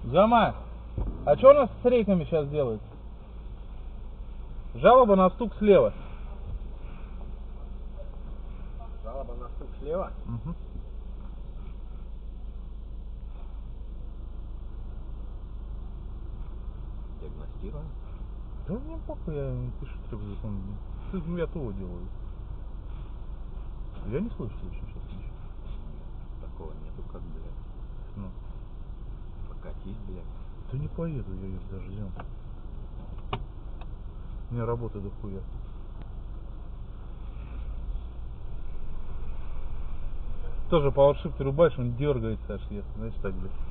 Джамаль, а что у нас с рейками сейчас делается? Жалоба на стук слева. Жалоба на стук слева? Угу. Диагностируем. Да мне похуй, я пишу требую. Я ТО делаю. Я не слышу еще сейчас ничего. Такого нету, как, блядь. Ну. Покатись, блядь. Да не поеду я их дождем. У меня работа дохуя. Тоже PowerShift рубаешь, он дергается аж, знаешь, так, блядь.